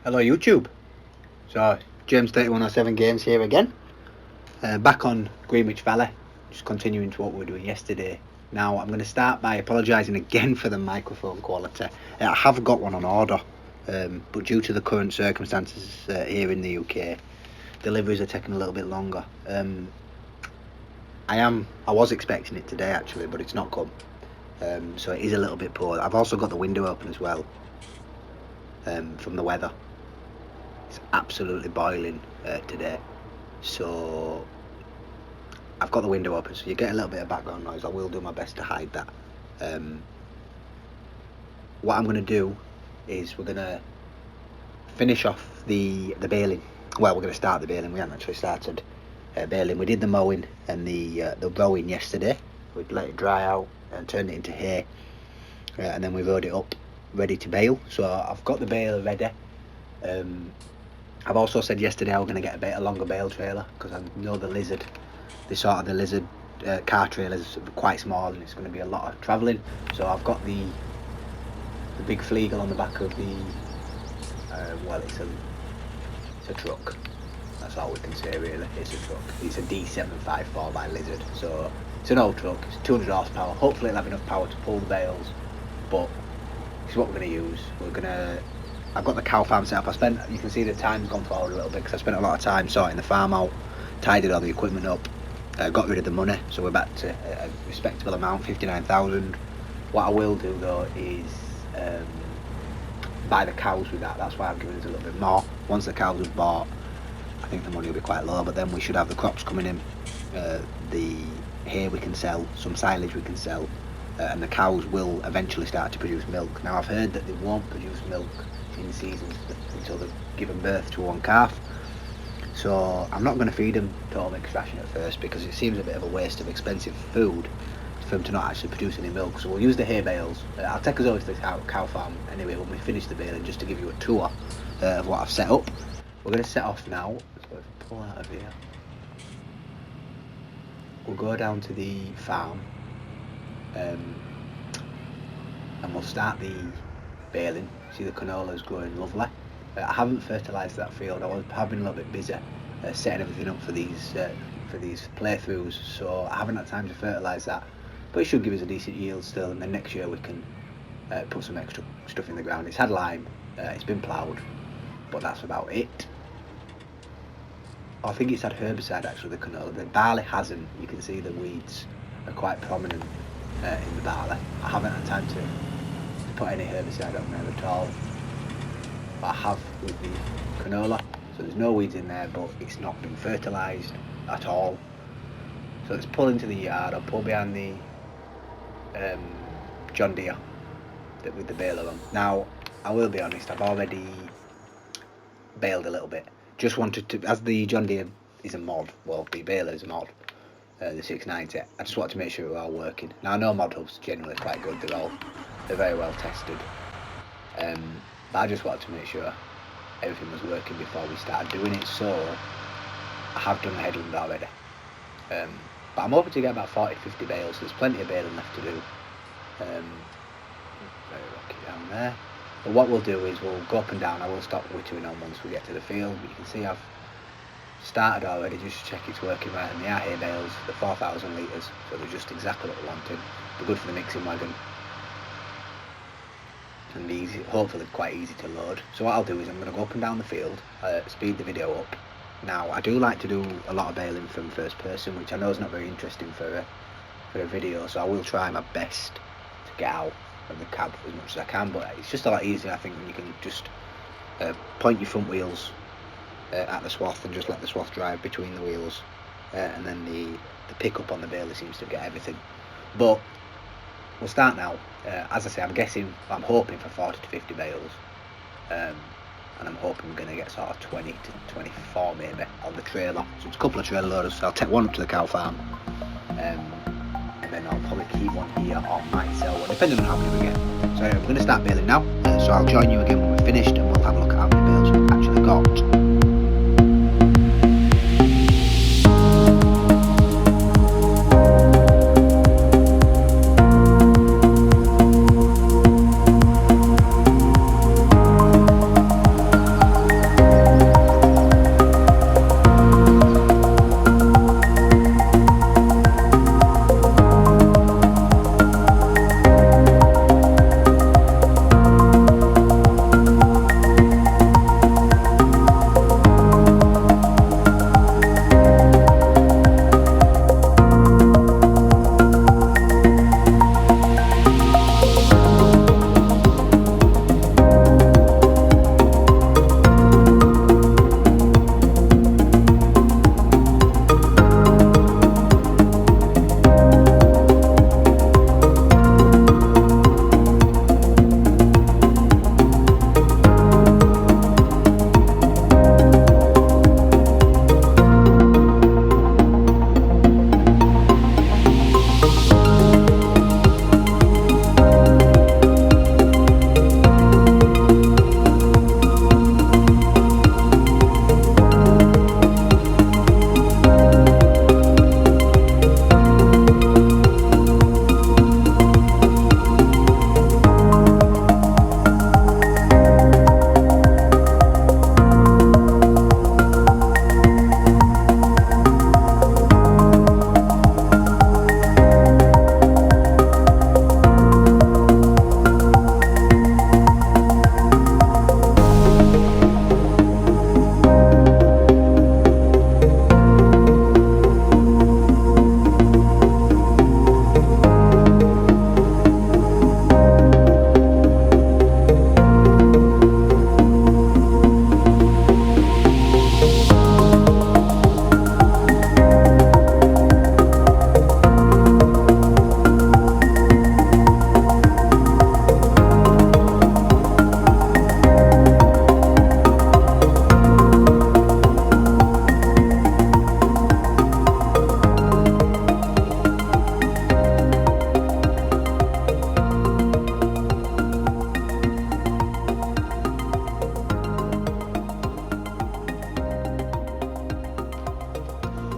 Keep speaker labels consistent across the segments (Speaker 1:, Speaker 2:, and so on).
Speaker 1: Hello YouTube. So James 3107 Games here again, back on Greenwich Valley, just continuing to what we were doing yesterday. Now I'm going to start by apologising again for the microphone quality. I have got one on order, but due to the current circumstances here in the UK, deliveries are taking a little bit longer. I was expecting it today actually, but it's not come, so it is a little bit poor. I've also got the window open as well, from the weather. It's absolutely boiling today, so I've got the window open, so you get a little bit of background noise. I will do my best to hide that. What I'm going to do is we're going to finish off the baling. Well, we're going to start the baling. We haven't actually started baling. We did the mowing and the rowing yesterday. We'd let it dry out and turn it into hay, and then we rode it up ready to bale. So I've got the baler ready. I've also said yesterday I was going to get a longer bale trailer, because I know the lizard car trailers are quite small and it's going to be a lot of travelling. So I've got the big Fleagle on the back of the well, it's a truck. That's all we can say really. It's a truck. It's a D754 by Lizard, so it's an old truck. It's 200 horsepower. Hopefully it'll have enough power to pull the bales, but it's what we're going to use. I've got the cow farm set up. You can see the time's gone forward a little bit because I spent a lot of time sorting the farm out, tidied all the equipment up, got rid of the money, so we're back to a respectable amount, 59,000. What I will do though is buy the cows with that. That's why I'm giving us a little bit more. Once the cows are bought, I think the money will be quite low, but then we should have the crops coming in, the hay we can sell, some silage we can sell, and the cows will eventually start to produce milk. Now I've heard that they won't produce milk in season until they've given birth to one calf, so I'm not going to feed them total mixed ration at first, because it seems a bit of a waste of expensive food for them to not actually produce any milk. So we'll use the hay bales. I'll take us over to the cow farm anyway when we finish the baling, just to give you a tour of what I've set up. We're going to set off now. So if I pull out of here, we'll go down to the farm, and we'll start the baling. See, the canola's growing lovely. I haven't fertilised that field. I've been a little bit busy setting everything up for these playthroughs, so I haven't had time to fertilise that, but it should give us a decent yield still, and then next year we can put some extra stuff in the ground. It's had lime, it's been ploughed, but that's about it. I think it's had herbicide actually, the canola. The barley hasn't. You can see the weeds are quite prominent in the barley. I haven't had time to put any herbicide on there at all, but I have with the canola. So there's no weeds in there, but it's not been fertilised at all. So let's pull into the yard. I'll pull behind the John Deere with the baler on. Now I will be honest, I've already baled a little bit. Just wanted to, as the John Deere is a mod, well, the baler is a mod, the 690, I just wanted to make sure it were all working. Now I know mod hubs generally quite good, they're very well tested, but I just wanted to make sure everything was working before we started doing it. So I have done the headland already, but I'm hoping to get about 40-50 bales. There's plenty of baling left to do. Very rocky down there, but what we'll do is we'll go up and down. I will stop wittering on once we get to the field, but you can see I've started already just to check it's working right, and the hay bales, the 4,000 litres, so they're just exactly what we wanted. They're good for the mixing wagon, and easy, hopefully quite easy to load. So what I'll do is I'm going to go up and down the field, speed the video up. Now I do like to do a lot of baling from first person, which I know is not very interesting for a video, so I will try my best to get out of the cab as much as I can, but it's just a lot easier, I think, when you can just point your front wheels at the swath and just let the swath drive between the wheels, and then the pickup on the baler seems to get everything. But we'll start now. As I say, I'm hoping for 40-50 bales, and I'm hoping we're going to get sort of 20 to 24 maybe on the trailer. So it's a couple of trailer loaders, so I'll take one up to the cow farm, and then I'll probably keep one here or might sell one, depending on how many we get. So anyway, we're going to start baling now, so I'll join you again when we're finished, and we'll have a look at how many bales we've actually got.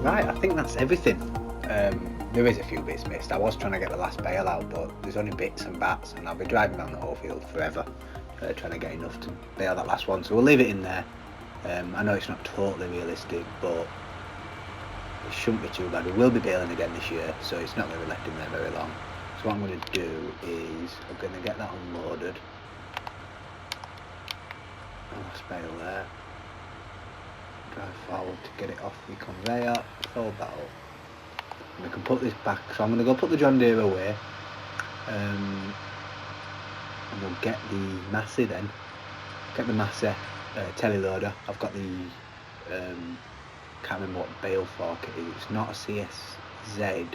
Speaker 1: Right, I think that's everything. There is a few bits missed. I was trying to get the last bale out, but there's only bits and bats, and I'll be driving around the whole field forever trying to get enough to bale that last one. So we'll leave it in there. I know it's not totally realistic, but it shouldn't be too bad. We will be baling again this year, so it's not going to be left in there very long. So what I'm going to do is I'm going to get that unloaded. Last bale there. Drive forward to get it off the conveyor, fold that up. And we can put this back, so I'm going to go put the John Deere away, and we'll get the Massey then, get the Massey teleloader. I've got the, can't remember what bale fork it is, it's not a CSZ,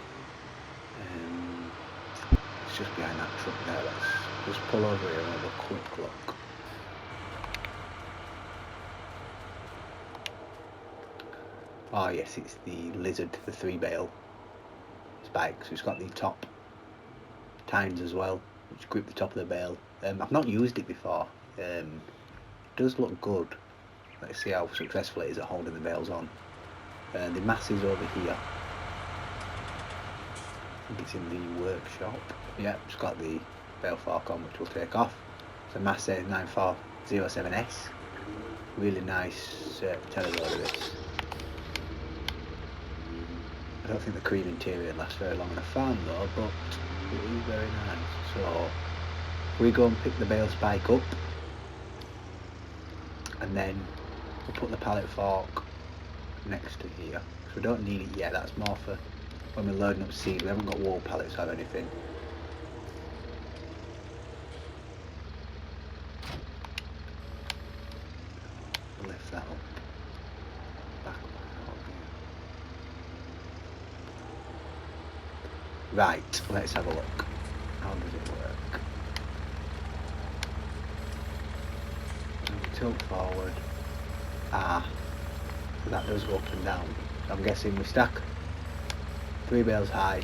Speaker 1: it's just behind that truck there. Let's just pull over here and have a quick look. Oh yes, it's the Lizard, the 3 bale spike, so it's got the top tines as well, which grip the top of the bale. I've not used it before. It does look good. Let's see how successful it is at holding the bales on. The Massey's over here. I think it's in the workshop. Yeah, it's got the bale fork on, which we'll take off. It's a Massey 9407S. Really nice teleloader this. I don't think the cream interior lasts very long in a farm though, but it is very nice. So if we go and pick the bale spike up, and then we'll put the pallet fork next to here, because we don't need it yet. That's more for when we're loading up seed. We haven't got wall pallets or anything. We'll lift that up. Back up. Right, let's have a look. How does it work? Tilt forward. So that does go up and down. So I'm guessing we stack 3 bales high,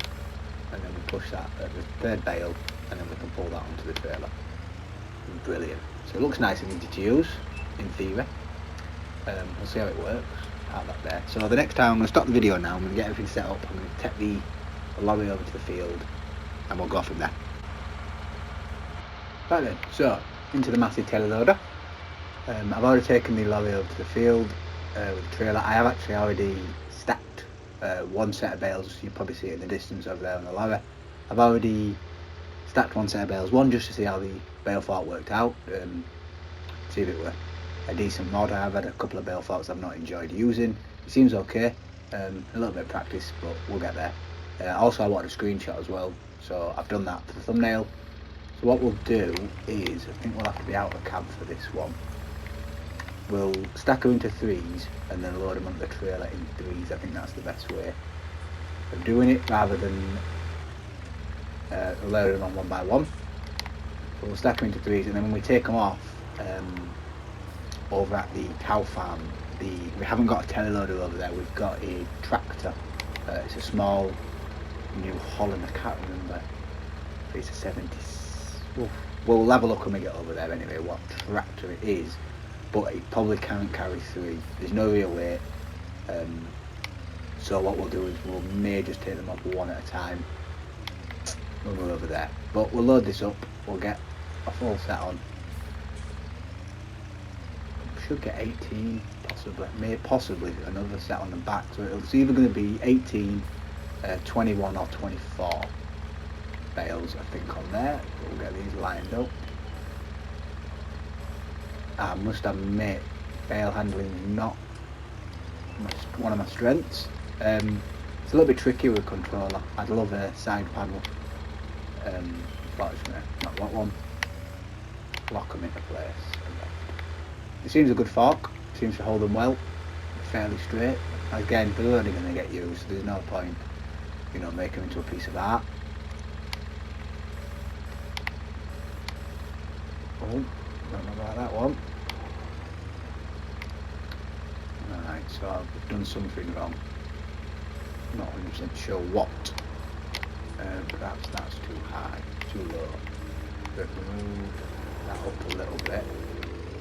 Speaker 1: and then we push that at the 3rd bale, and then we can pull that onto the trailer. Brilliant. So it looks nice and easy to use, in theory. We'll see how it works out that there. So the next time I'm going to stop the video now. I'm going to get everything set up. I'm going to take the lorry over to the field, and we'll go from there. Right then, so into the Massey teleloader. I've already taken the lorry over to the field with the trailer. I have actually already stacked one set of bales. You probably see it in the distance over there on the lorry. I've already stacked one set of bales, one just to see how the bale fork worked out, see if it were a decent mod. I've had a couple of bale forks I've not enjoyed using. It seems okay, a little bit of practice, but we'll get there. Also I wanted a screenshot as well, so I've done that for the thumbnail. So what we'll do is, I think we'll have to be out of the cab for this one. We'll stack them into 3s and then load them onto the trailer in 3s. I think that's the best way of doing it, rather than load them on one by one. So we'll stack them into 3s, and then when we take them off, over at the cow farm, we haven't got a teleloader over there, we've got a tractor. It's a small New Holland, I can't remember if it's a 70. We'll have a look when we get over there anyway what tractor it is, but it probably can't carry 3. There's no real weight, so what we'll do is we may just take them off one at a time when we're over there. But we'll load this up, we'll get a full set on. Should get 18, possibly another set on the back, so it's either going to be 18, 21 or 24 bales I think on there. We'll get these lined up. I must admit, bale handling is not one of my strengths. It's a little bit tricky with a controller. I'd love a side paddle, fortunately not got one. Lock them into place. It seems a good fork, seems to hold them well, fairly straight. Again, they're only going to get used, so there's no point, making them into a piece of art. Oh, don't know about that one. Alright, so I've done something wrong. Not 100% sure what. Perhaps that's too high, too low. So if we move that up a little bit,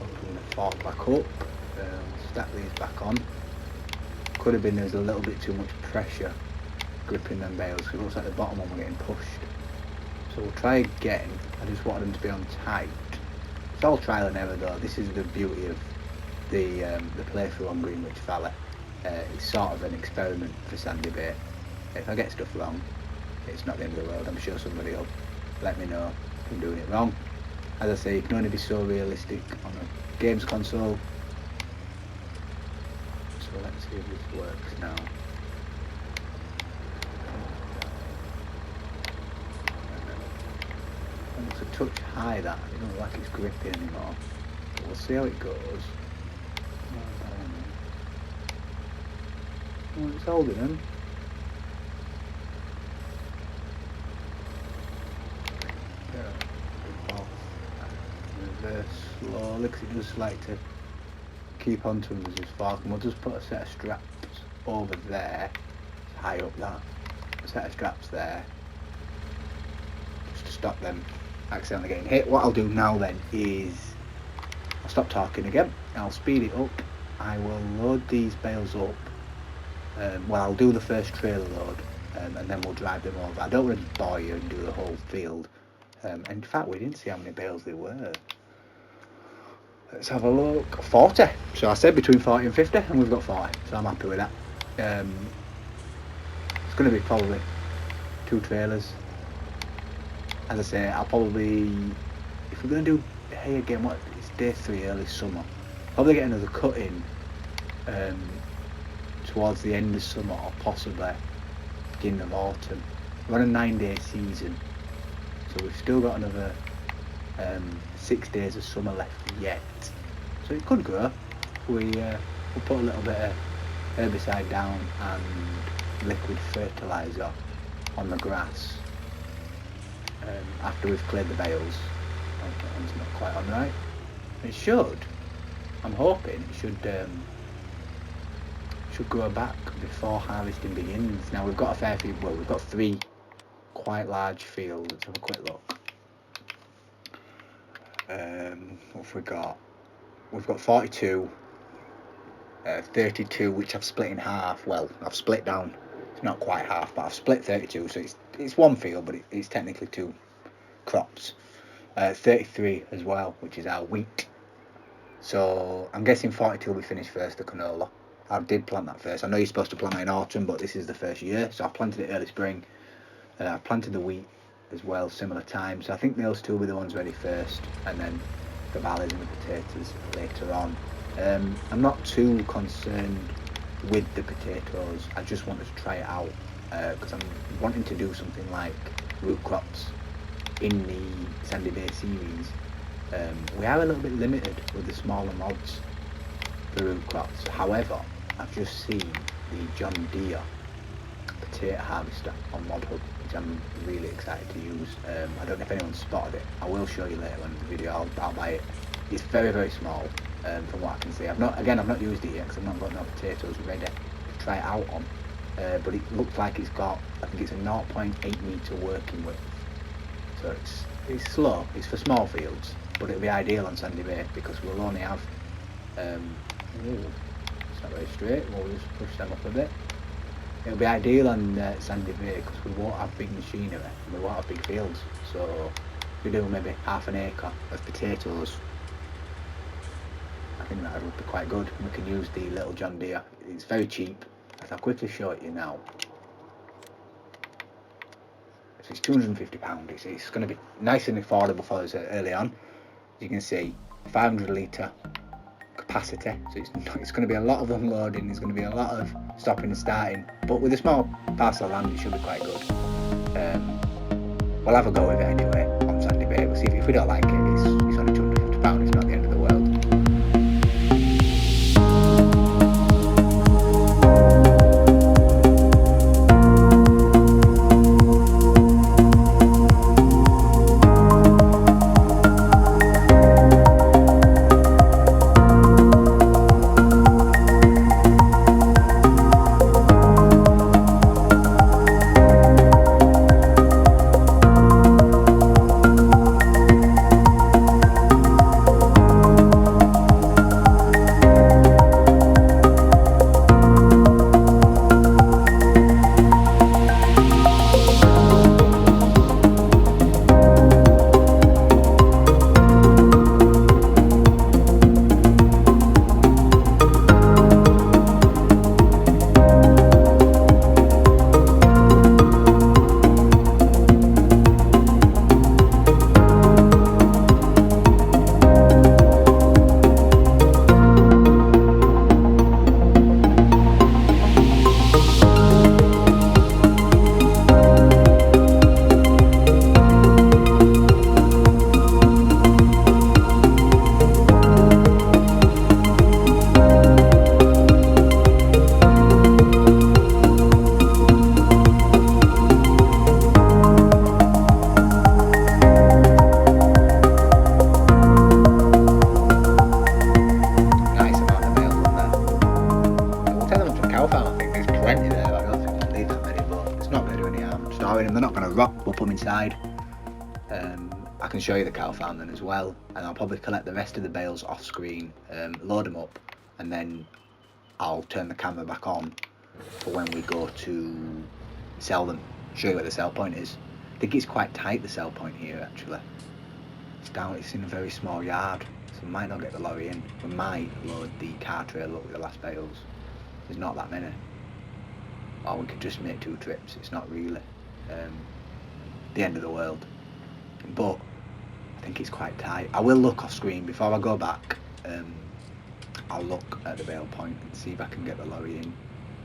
Speaker 1: open the fork back up, stack these back on. Could have been there's a little bit too much pressure gripping them bales. It looks like the bottom one were getting pushed. So we'll try again. I just wanted them to be on tight. It's all trial and error though. This is the beauty of the playthrough on Greenwich Valley. It's sort of an experiment for Sandy Bay. If I get stuff wrong, it's not the end of the world. I'm sure somebody will let me know if I'm doing it wrong. As I say, you can only be so realistic on a games console. So let's see if this works now. It's a touch high that, it doesn't look like it's gripping anymore. But we'll see how it goes. Oh, it's holding them. Reverse slowly, because it does like to keep on to them as far. And we'll just put a set of straps over there, high up that. A set of straps there, just to stop them accidentally getting hit. What I'll do now then is I'll stop talking again. I'll speed it up. I will load these bales up. Well, I'll do the first trailer load, and then we'll drive them over. I don't want to bore you and do the whole field. And in fact, we didn't see how many bales there were. Let's have a look. 40. So I said between 40 and 50, and we've got 40. So I'm happy with that. It's going to be probably 2 trailers. As I say, I'll probably, if we're going to do hay again, it's day 3 early summer. Probably get another cut in towards the end of summer, or possibly beginning of autumn. We're on a 9-day season, so we've still got another 6 days of summer left yet. So it could grow. We'll put a little bit of herbicide down and liquid fertiliser on the grass after we've cleared the bales. That one's not quite on right. It should. I'm hoping it should grow back before harvesting begins. Now we've got a fair few. Well, we've got 3 quite large fields. Let's have a quick look. What have we got? We've got 42, 32, which I've split in half. Well, I've split down. It's not quite half, but I've split 32, so it's one field, but it's technically 2 crops. 33 as well, which is our wheat. So I'm guessing 42 will be finished first, the canola. I did plant that first. I know you're supposed to plant it in autumn, but this is the first year, so I planted it early spring. I planted the wheat as well, similar time. So I think those 2 will be the ones ready first, and then the barley and the potatoes later on. I'm not too concerned with the potatoes. I just wanted to try it out because I'm wanting to do something like root crops in the Sandy Bay series. We are a little bit limited with the smaller mods for root crops. However, I've just seen the John Deere potato harvester on ModHub, which I'm really excited to use. I don't know if anyone's spotted it. I will show you later in the video. I'll buy it. It's very, very small from what I can see. I've not used it yet because I've not got no potatoes ready to try it out on. But it looks like it's got, I think it's a 0.8 metre working width. So it's slow. It's for small fields, but it'll be ideal on Sandy Bay because we'll only have. It's not very straight. We'll just push them up a bit. It'll be ideal on Sandy Bay because we won't have big machinery and we won't have big fields. So if we do maybe half an acre of potatoes, I think that would be quite good. We can use the little John Deere. It's very cheap. I'll quickly show it you now. So it's £250. It's going to be nice and affordable for us early on. As you can see, 500 litre capacity, so it's going to be a lot of unloading. There's going to be a lot of stopping and starting, but with a small parcel of land it should be quite good. We'll have a go with it anyway on Sandy Bay. We'll see if we don't like it. It's only £250. It's not the end of the world. put them inside. I can show you the cow farm then as well, and I'll probably collect the rest of the bales off screen, load them up, and then I'll turn the camera back on for when we go to sell them, show you where the sell point is. I think it's quite tight, the sell point here actually. It's in a very small yard, so we might not get the lorry in. We might load the car trailer up with the last bales. There's not that many. Or we could just make 2 trips. It's not really the end of the world. But I think it's quite tight. I will look off screen before I go back. I'll look at the bale point and see if I can get the lorry in.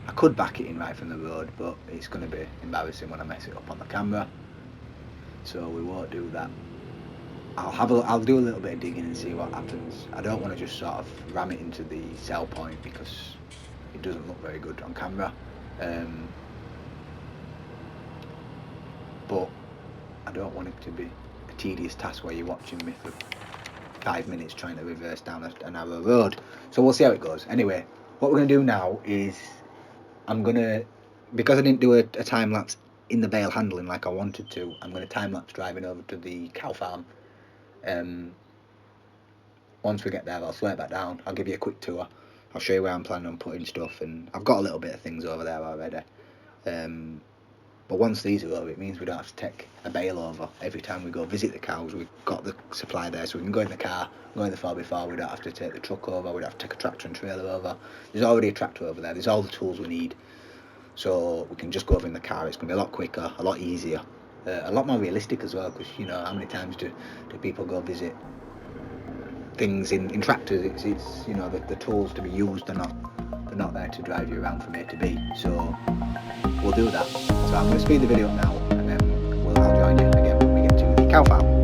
Speaker 1: I could back it in right from the road, but it's going to be embarrassing when I mess it up on the camera. So we won't do that. I'll do a little bit of digging and see what happens. I don't want to just sort of ram it into the sell point because it doesn't look very good on camera. But I don't want it to be a tedious task where you're watching me for 5 minutes trying to reverse down a narrow road. So we'll see how it goes. Anyway, what we're going to do now is because I didn't do a time lapse in the bale handling like I wanted to, I'm going to time lapse driving over to the cow farm. Once we get there, I'll slow it back down. I'll give you a quick tour. I'll show you where I'm planning on putting stuff, and I've got a little bit of things over there already. But once these are over, it means we don't have to take a bale over every time we go visit the cows. We've got the supply there, so we can go in the car, go in the 4x4. We don't have to take the truck over. We don't have to take a tractor and trailer over. There's already a tractor over there. There's all the tools we need, so we can just go over in the car. It's going to be a lot quicker, a lot easier, a lot more realistic as well. Because you know, how many times do people go visit things in tractors? It's you know, the tools to be used are not there to drive you around from A to B. So we'll do that. So I'm going to speed the video up now, and then I'll join you again when we get to the cow farm.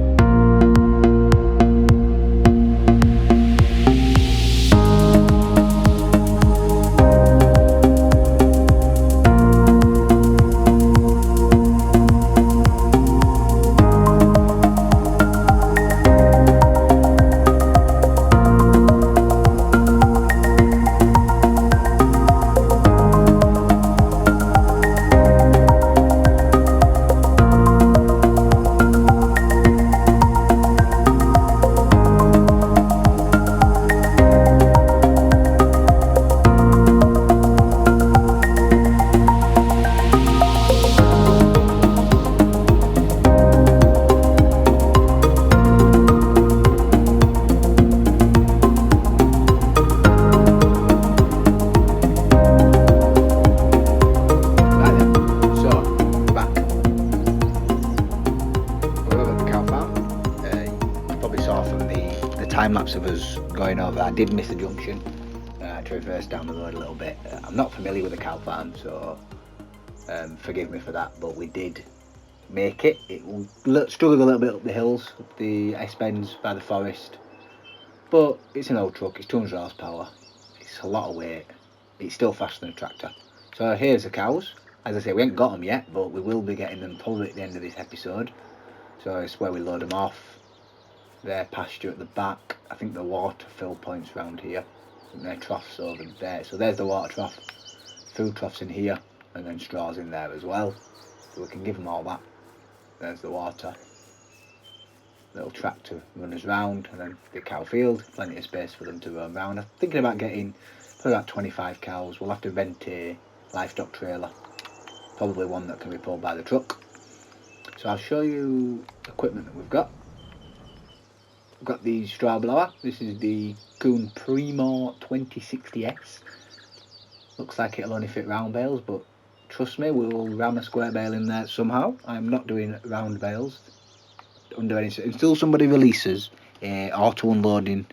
Speaker 1: Time lapse of us going over. I did miss a junction to reverse down the road a little bit. I'm not familiar with the cow farm, so forgive me for that, but we did make it. It struggled a little bit up the hills, up the S-bends by the forest, but it's an old truck. It's 200 horsepower. It's a lot of weight. It's still faster than a tractor. So here's the cows. As I say, we ain't got them yet, but we will be getting them probably at the end of this episode. So it's where we load them off. Their pasture at the back. I think the water fill points around here. And their troughs over there. So there's the water trough. Food troughs in here, and then straws in there as well. So we can give them all that. There's the water. Little tractor runners round, and then the cow field. Plenty of space for them to roam around. I'm thinking about getting probably about 25 cows. We'll have to rent a livestock trailer. Probably one that can be pulled by the truck. So I'll show you the equipment that we've got. We've got the straw blower. This is the Kuhn Primo 2060S. Looks like it'll only fit round bales, but trust me, we will ram a square bale in there somehow. I'm not doing round bales under any until somebody releases a auto unloading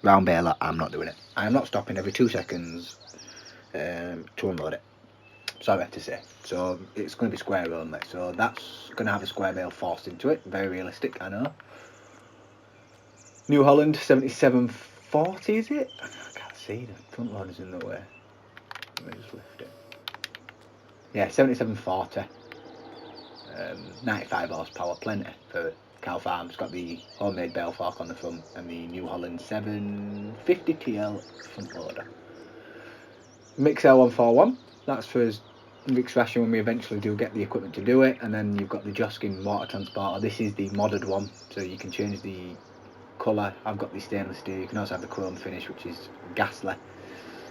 Speaker 1: round baler. I'm not doing it. I'm not stopping every 2 seconds to unload it. Sorry to say. So it's going to be square only. So that's going to have a square bale forced into it. Very realistic, I know. New Holland 7740, is it? I can't see, the front loader's in the way. Let me just lift it. Yeah, 7740. 95 horsepower, plenty for cow farm. It's got the homemade bale fork on the front and the New Holland 750 TL front loader. Mix L141, that's for us mixed ration when we eventually do get the equipment to do it. And then you've got the Joskin water transporter. This is the modded one, so you can change the colour. I've got the stainless steel. You can also have the chrome finish, which is ghastly,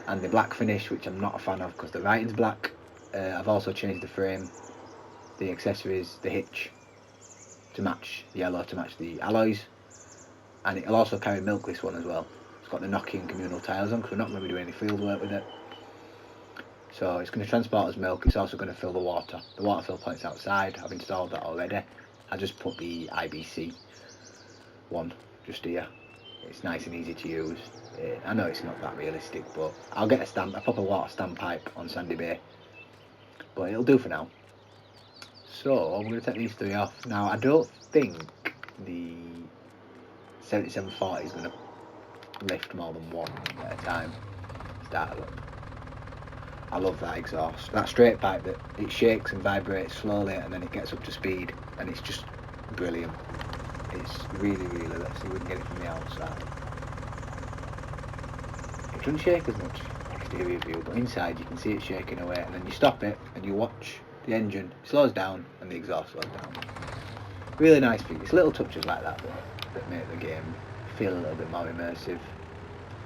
Speaker 1: and the black finish, which I'm not a fan of because the writing's black. I've also changed the frame, the accessories, the hitch to match yellow, to match the alloys, and it'll also carry milk, this one as well. It's got the Nokian communal tyres on because we're not going to be doing any field work with it. So it's going to transport as milk. It's also going to fill the water. The water fill point's outside. I've installed that already. I just put the IBC one just here. It's nice and easy to use. I know it's not that realistic, but I'll get a proper water standpipe on Sandy Bay. But it'll do for now. So I'm going to take these three off. Now I don't think the 7740 is going to lift more than one at a time. Start it up. I love that exhaust. That straight pipe, that it shakes and vibrates slowly and then it gets up to speed, and it's just brilliant. It's really, let's see if we can get it from the outside. It doesn't shake as much exterior view, but inside you can see it shaking away, and then you stop it and you watch the engine, it slows down and the exhaust slows down. Really nice feature. It's little touches like that that make the game feel a little bit more immersive.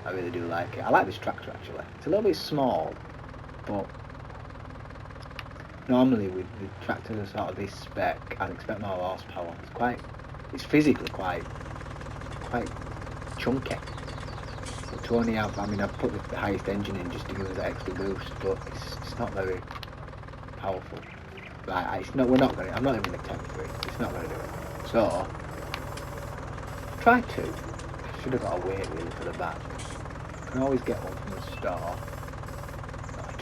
Speaker 1: I really do like it. I like this tractor actually. It's a little bit small, but normally with the tractors are sort of this spec, I'd expect more horsepower. It's physically quite chunky. But to only have, I've put the highest engine in just to give us that extra boost, but it's not very powerful. Like, I'm not even at 10.3. It's not going to do it. So, try 2. Should have got a weight wheel for the back. You can always get one from the store.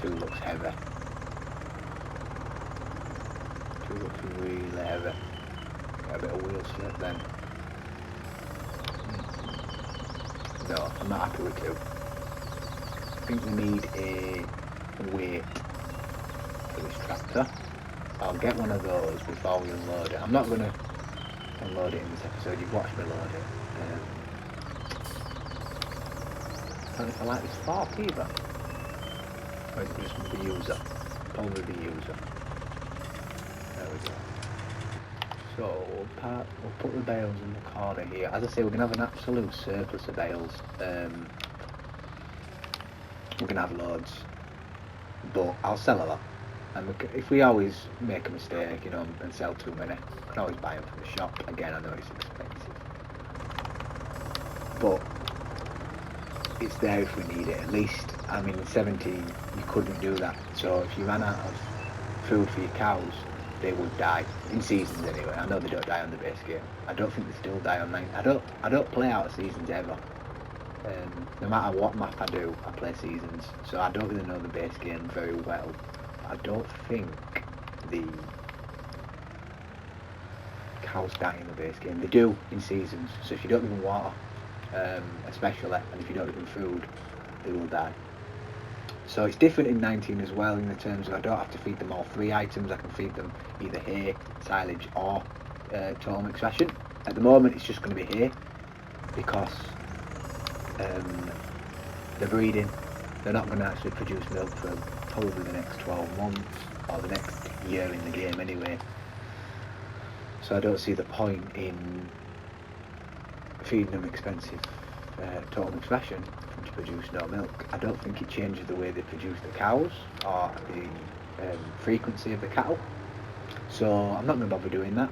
Speaker 1: 2 looks heavy. 2 looks really heavy. Get a bit of wheel slip then. No, I'm not happy with 2. I think we need a weight for this tractor. I'll get one of those before we unload it. I'm not going to unload it in this episode. You've watched me load it. I don't know if I like this fork either. Or is it just the user? Probably the user. There we go. So we'll put the bales in the corner here. As I say, we're going to have an absolute surplus of bales. We're going to have loads, but I'll sell a lot. And if we always make a mistake, and sell too many, we can always buy them from the shop. Again, I know it's expensive, but it's there if we need it. At least, in 17, you couldn't do that. So if you ran out of food for your cows, they would die in seasons anyway. I know they don't die on the base game. I don't think they still die on 9. I don't play out of seasons ever. No matter what map I do, I play seasons. So I don't really know the base game very well. I don't think the cows die in the base game. They do in seasons. So if you don't give them water, especially, and if you don't give them food, they will die. So it's different in 19 as well, in the terms of I don't have to feed them all 3 items. I can feed them either hay, silage, or total mixed ration. At the moment it's just going to be hay, because they're breeding. They're not going to actually produce milk for probably the next 12 months, or the next year in the game anyway. So I don't see the point in feeding them expensive total mixed ration to produce no milk. I don't think it changes the way they produce the cows or the frequency of the cattle. So I'm not going to bother doing that.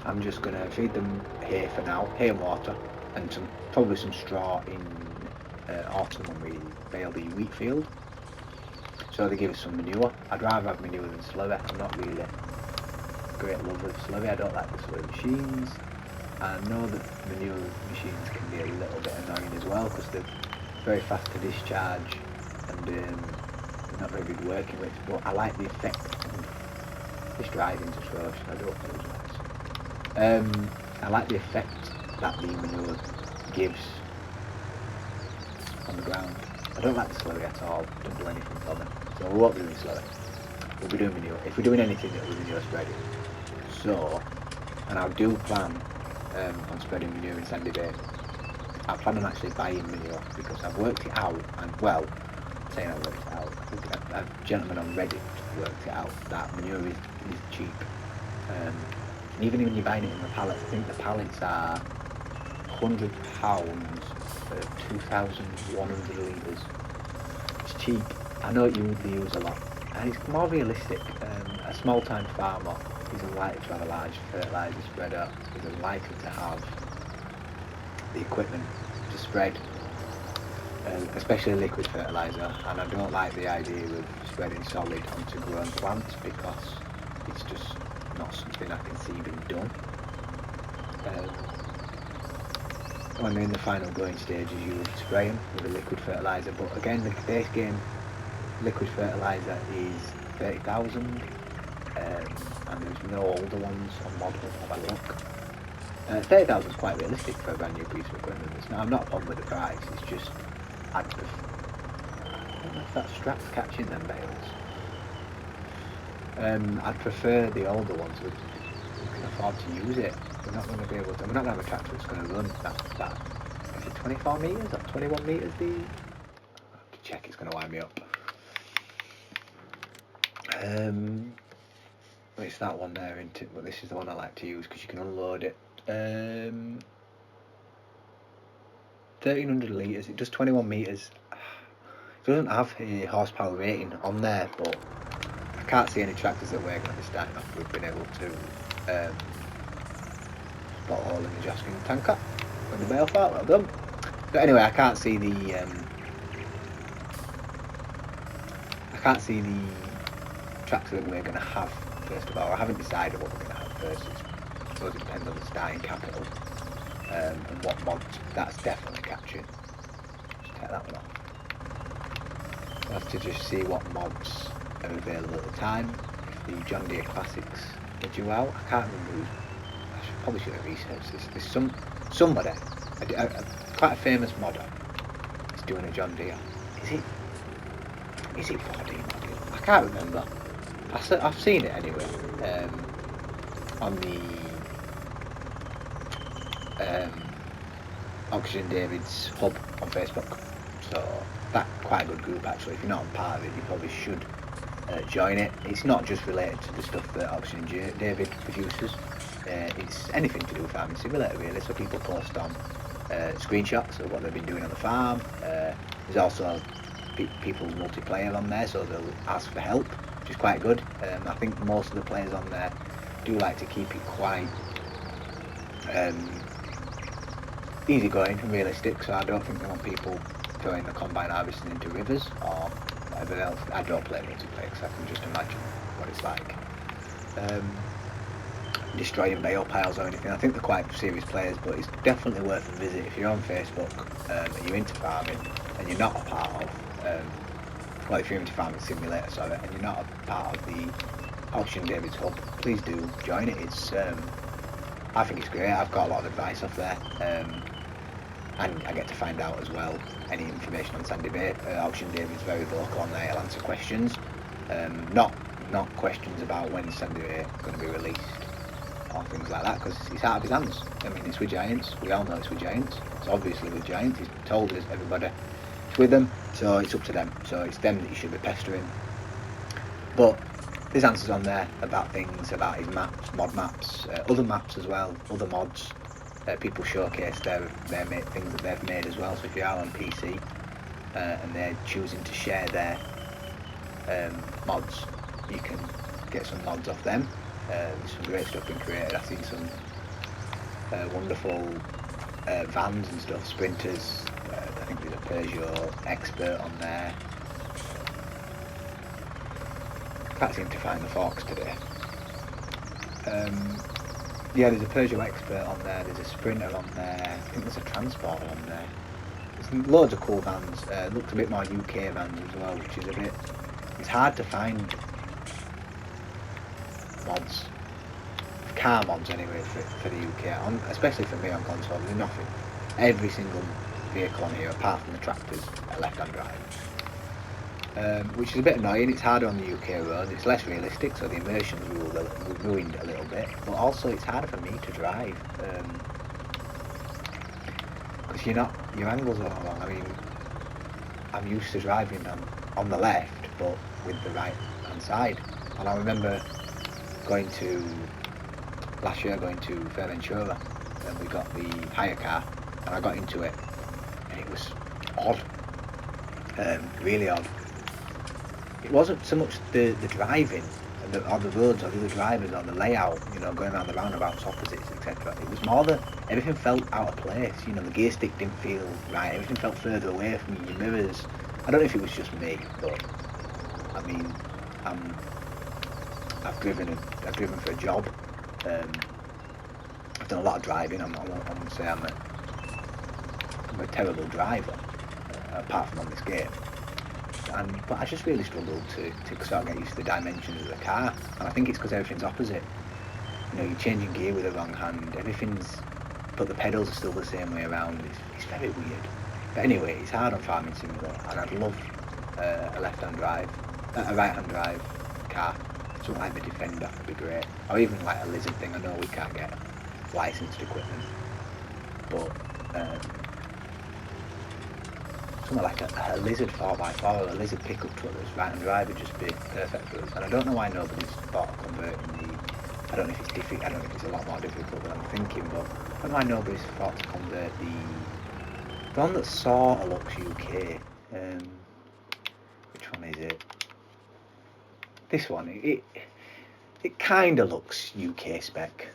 Speaker 1: I'm just going to feed them hay for now, hay and water, and probably some straw in autumn when we bale the wheat field. So they give us some manure. I'd rather have manure than slurry. I'm not really a great lover of slurry. I don't like the slurry machines. I know that manure machines can be a little bit annoying as well, because they're very fast to discharge and they're not very good working with, but I like the effect. This driving's atrocious, I do apologise. I like the effect that the manure gives on the ground. I don't like the slurry at all. It doesn't do anything for me. So we won't be doing slurry. We'll be doing manure. If we're doing anything, it'll be manure spreading. So, and I do plan on spreading manure in Sandy Bay. I plan on actually buying manure, because I've worked it out, and well, saying I worked it out. I think a gentleman on Reddit worked it out that manure is cheap. And even when you're buying it in the pallets, I think the pallets are £100 for 2,100 litres. It's cheap. I know they use a lot, and it's more realistic. A small-time farmer isn't likely to have a large fertiliser spreader, isn't likely to have the equipment to spread, especially liquid fertiliser, and I don't like the idea of spreading solid onto grown plants because it's just not something I can see being done. When they're in the final growing stages, you would spray them with a liquid fertiliser, but again, the base game liquid fertiliser is 30,000, and there's no older ones on model. Have a look. 30,000 is quite realistic for a brand new piece of equipment. I'm not a problem with the price. It's just I don't know if that strap's catching them bales. I'd prefer the older ones who can afford to use it. We're not going to be able to. We're not going to have a tractor that's going to run that. Is it 24 metres or 21 metres? I have to check. It's going to wind me up. It's that one there, isn't it? But this is the one I like to use because you can unload it. 1,300 litres. It does 21 metres. It doesn't have a horsepower rating on there, but I can't see any tractors that we're going to be starting off with being able to spot a hole in the Joskin tanker with the bale fart. Well done. But anyway, I can't see the tractor that we're going to have first of all. I haven't decided what we're going to have first. I suppose it depends on the starting capital and what mods. That's definitely catching. Just take that one off. I'll have to just see what mods are available at the time. If the John Deere Classics are due out, I can't remember who. Probably should have researched this. There's somebody, quite a famous modder, is doing a John Deere. Is it 14 model? I can't remember. I've seen it anyway on the Oxygen David's hub on Facebook. So that's quite a good group actually. If you're not part of it, you probably should join it. It's not just related to the stuff that Oxygen David produces. It's anything to do with Farming Simulator really. So people post on screenshots of what they've been doing on the farm. There's also people's multiplayer on there, so they'll ask for help, which is quite good. I think most of the players on there do like to keep it quite easy going and realistic, so I don't think they want people throwing the combine harvesting into rivers or whatever else. I don't play multiplayer because I can just imagine what it's like. Destroying bale piles or anything. I think they're quite serious players, but it's definitely worth a visit if you're on Facebook and you're into farming and you're not a part of well, if you're into Farming Simulator, sorry, and you're not a part of the Oxygen David's hub, please do join it. It's I think it's great. I've got a lot of advice off there, and I get to find out as well any information on Sandy Bay. Oxygen David's very vocal on there. He'll answer questions, not questions about when Sandy Bay is going to be released or things like that, because it's out of his hands. I mean, it's with Giants. We all know it's with Giants. It's obviously with Giants. He's told us, everybody, it's with them, so it's up to them. So it's them that you should be pestering. But there's answers on there about things, about his maps, mod maps, other maps as well, other mods. People showcase their things that they've made as well. So if you are on PC and they're choosing to share their mods, you can get some mods off them. There's some great stuff being created. I've seen some wonderful vans and stuff, sprinters. I think there's a Peugeot expert on there. Can't seem to find the forks today. Yeah, there's a Peugeot expert on there, there's a Sprinter on there, I think there's a Transporter on there. There's loads of cool vans. Looked a bit more UK vans as well, which is a bit... It's hard to find mods, car mods anyway, for the UK, especially for me on console. There's nothing. Every single vehicle on here, apart from the tractors, are left-hand drive. Which is a bit annoying. It's harder on the UK road, it's less realistic, so the immersion's ruined a little bit, but also it's harder for me to drive, because your angles are all wrong. I mean, I'm used to driving on the left, but with the right hand side. And I remember last year going to Fuerteventura, and we got the hire car, and I got into it, and it was odd, really odd. It wasn't so much the driving, or the roads, or the other drivers, or the layout, going around the roundabouts, opposites, etc. It was more that everything felt out of place. The gear stick didn't feel right. Everything felt further away from you. Your mirrors. I don't know if it was just me, but I mean, I've driven for a job. I've done a lot of driving. I won't say I'm a terrible driver, apart from on this game. But I just really struggled to sort of get used to the dimensions of the car, and I think it's because everything's opposite. You're changing gear with the wrong hand. But the pedals are still the same way around. It's very weird. But anyway, it's hard on Farming Simulator, and I'd love a right-hand drive car. Something like the Defender would be great, or even like a Lizard thing. I know we can't get licensed equipment, but something like a Lizard 4x4 or a Lizard pickup truck that's right-hand drive would just be perfect for us. And I don't know why nobody's thought of converting the. I don't know if it's difficult. I don't know if it's a lot more difficult than I'm thinking, but I don't know why nobody's thought to convert the one that sort of looks UK. Which one is it? This one. It kind of looks UK spec.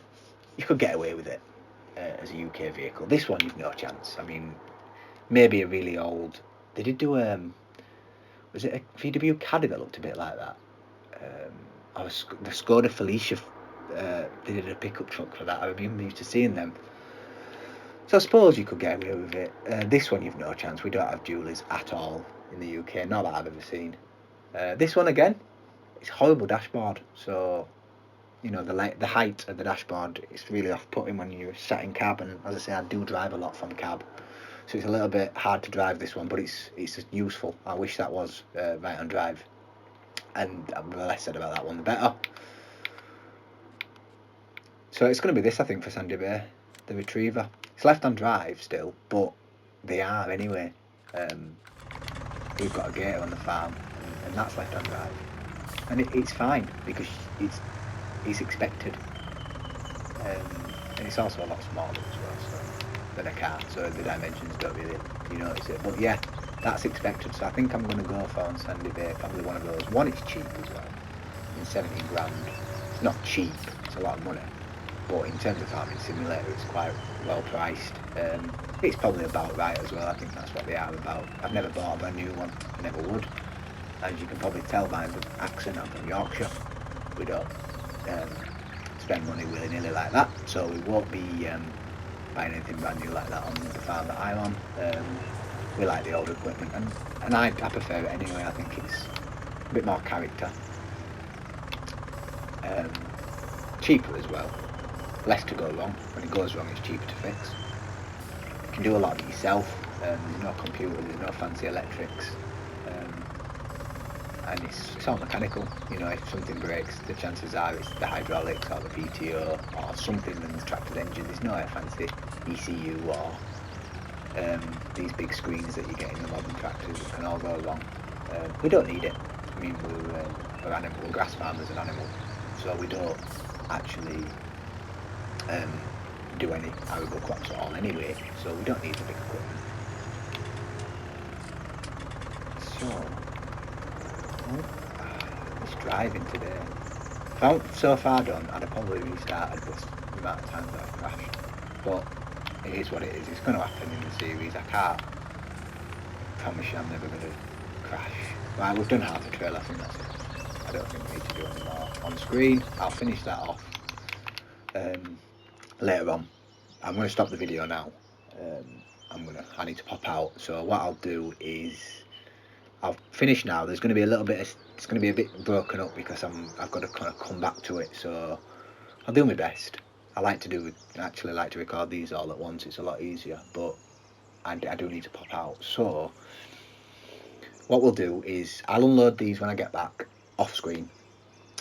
Speaker 1: You could get away with it as a UK vehicle. This one, you've no chance. I mean, maybe a really old. They did do was it a VW Caddy that looked a bit like that? The Skoda Felicia. They did a pickup truck for that. I remember used to seeing them. So I suppose you could get away with it. This one you've no chance. We don't have dualies at all in the UK. Not that I've ever seen. This one again, it's horrible dashboard. So the height of the dashboard, it's really off-putting when you're sat in cab. And as I say, I do drive a lot from cab, so it's a little bit hard to drive this one. But it's useful. I wish that was right-hand drive. And the less said about that one, the better. So it's going to be this, I think, for Sandy Bay, the Retriever. It's left-hand drive still, but they are anyway. We've got a gator on the farm, and that's left-hand drive, and it's fine because it's expected, and it's also a lot smaller as well than a car, so the dimensions don't really notice it. But yeah, that's expected. So I think I'm going to go for on Sandy Bay probably one of those. One, it's cheap as well. I mean, 17 grand. It's not cheap. It's a lot of money. But in terms of Farming Simulator, it's quite well priced. It's probably about right as well. I think that's what they are about. I've never bought a brand new one, never would. As you can probably tell by the accent, I'm from Yorkshire. We don't spend money willy-nilly like that, so we won't be buying anything brand new like that on the farm that I'm on. We like the older equipment, and I prefer it anyway. I think it's a bit more character. Cheaper as well. Less to go wrong. When it goes wrong, it's cheaper to fix. You can do a lot of it yourself. There's no computer, there's no fancy electrics, and it's all mechanical. If something breaks, the chances are it's the hydraulics or the PTO or something in the tractor's engine. There's no fancy ECU or these big screens that you get in the modern tractors that can all go wrong. We don't need it. I mean, we're grass farmers and animals, so we don't actually do any arable crops at all anyway, so we don't need the big equipment. So, it's driving today. If I wasn't so far done, I'd have probably restarted this the amount of times that I've crashed. But it is what it is. It's going to happen in the series. I can't promise you I'm never going to crash. Right, we've done half the trail. I think that's it. I don't think we need to do any more on screen. I'll finish that off later on. I'm going to stop the video now. I need to pop out. So what I'll do is I'll finish now. There's going to be it's going to be a bit broken up because I've got to kind of come back to it. So I'll do my best. I actually like to record these all at once. It's a lot easier, but I do need to pop out. So what we'll do is I'll unload these when I get back off screen.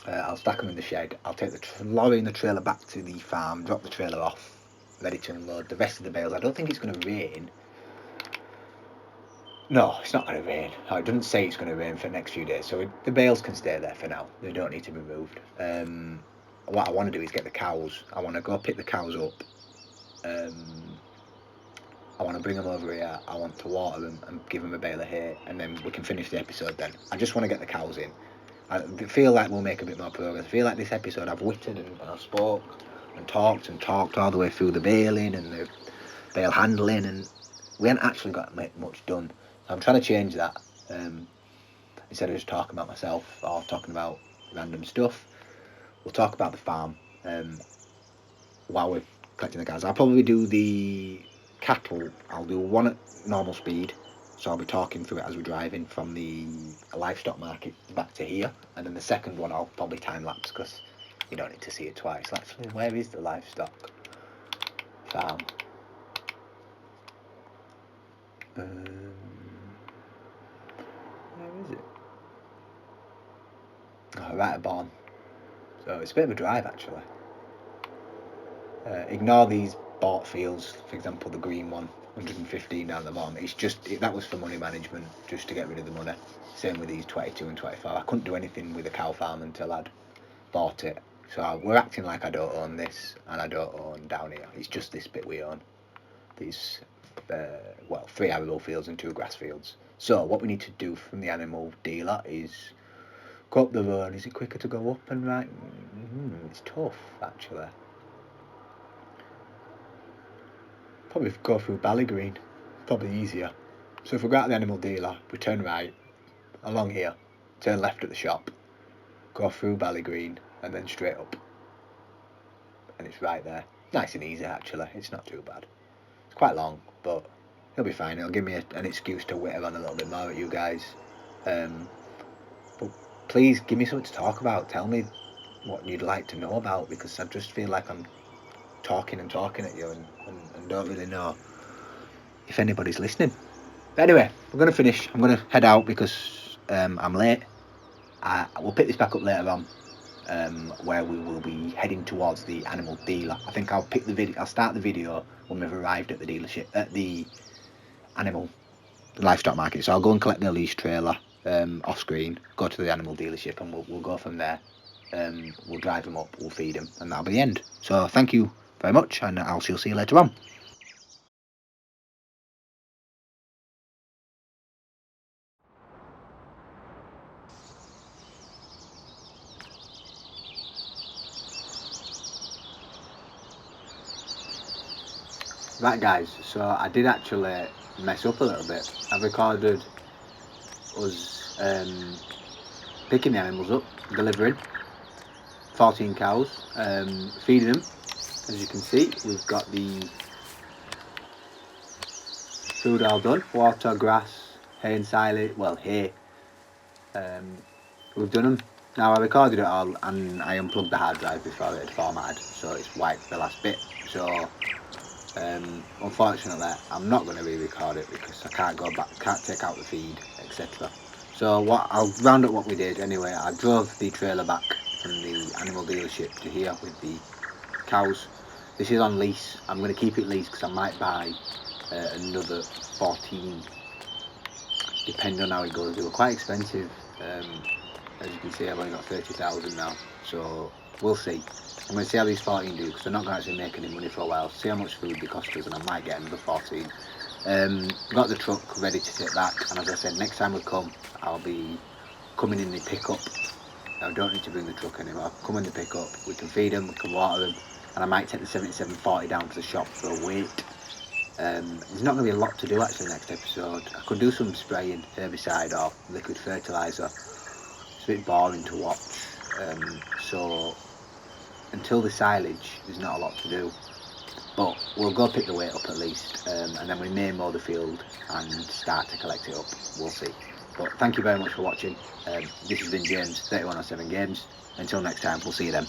Speaker 1: I'll stack them in the shed. I'll take the lorry and the trailer back to the farm, drop the trailer off, ready to unload the rest of the bales. I don't think it's going to rain. No, it's not going to rain. Oh, it doesn't say it's going to rain for the next few days, so the bales can stay there for now. They don't need to be moved. What I want to do is get the cows. I want to go pick the cows up. I want to bring them over here. I want to water them and give them a bale of hay, and then we can finish the episode then. I just want to get the cows in. I feel like we'll make a bit more progress. I feel like this episode I've witted and I've spoke and talked all the way through the baling and the bale handling, and we haven't actually got much done. So I'm trying to change that. Instead of just talking about myself or talking about random stuff, we'll talk about the farm while we're collecting the cows. I'll probably do the cattle. I'll do one at normal speed, so I'll be talking through it as we're driving from the livestock market back to here, and then the second one I'll probably time lapse because you don't need to see it twice. Actually, where is the livestock farm? Where is it? Oh, right at Bourne. So it's a bit of a drive actually. Ignore these bought fields, for example the green one, 115 down the bottom. It's just that was for money management, just to get rid of the money. Same with these 22 and 25. I couldn't do anything with the cow farm until I'd bought it. So we're acting like I don't own this and I don't own down here. It's just this bit we own. These 3 arable fields and 2 grass fields. So what we need to do from the animal dealer is go up the road. Is it quicker to go up and right? It's tough actually. Probably go through Ballygreen, probably easier. So if we go out the animal dealer, we turn right, along here, turn left at the shop, go through Ballygreen, and then straight up. And it's right there. Nice and easy actually, it's not too bad. It's quite long, but it'll be fine. It'll give me an excuse to witter on a little bit more at you guys. But please give me something to talk about. Tell me what you'd like to know about, because I just feel like I'm talking at you and don't really know if anybody's listening. But anyway, we're going to finish. I'm going to head out because I'm late. We'll pick this back up later on, where we will be heading towards the animal dealer. I think I'll start the video when we've arrived at the dealership, at the livestock market. So I'll go and collect the leash trailer off screen, go to the animal dealership, and we'll go from there. We'll drive them up, we'll feed them, and that'll be the end. So thank you very much, and I'll see you later on. Right guys, so I did actually mess up a little bit. I recorded us picking the animals up, delivering 14 cows, feeding them. As you can see, we've got the food all done, water, grass, hay and silage, well hay, we've done them. Now I recorded it all and I unplugged the hard drive before it had formatted, so it's wiped the last bit. So unfortunately I'm not going to re-record it because I can't go back, can't take out the feed, etc. So I'll round up what we did anyway. I drove the trailer back from the animal dealership to here with the cows. This is on lease. I'm going to keep it leased because I might buy another 14, depending on how it goes. They were quite expensive. As you can see, I've only got 30,000 now, so we'll see. I'm going to see how these 14 do, because they're not going to actually make any money for a while. See how much food they cost us, and I might get another 14. Got the truck ready to take back, and as I said, next time we come, I'll be coming in the pickup. I don't need to bring the truck anymore. Come in the pickup, we can feed them, we can water them, and I might take the 7740 down to the shop for a weight. There's not going to be a lot to do actually next episode. I could do some spraying, herbicide or liquid fertiliser. It's a bit boring to watch, so until the silage there's not a lot to do, but we'll go pick the weight up at least, and then we may mow the field and start to collect it up. We'll see. But thank you very much for watching. This has been James, 3107 Games. Until next time, we'll see you then.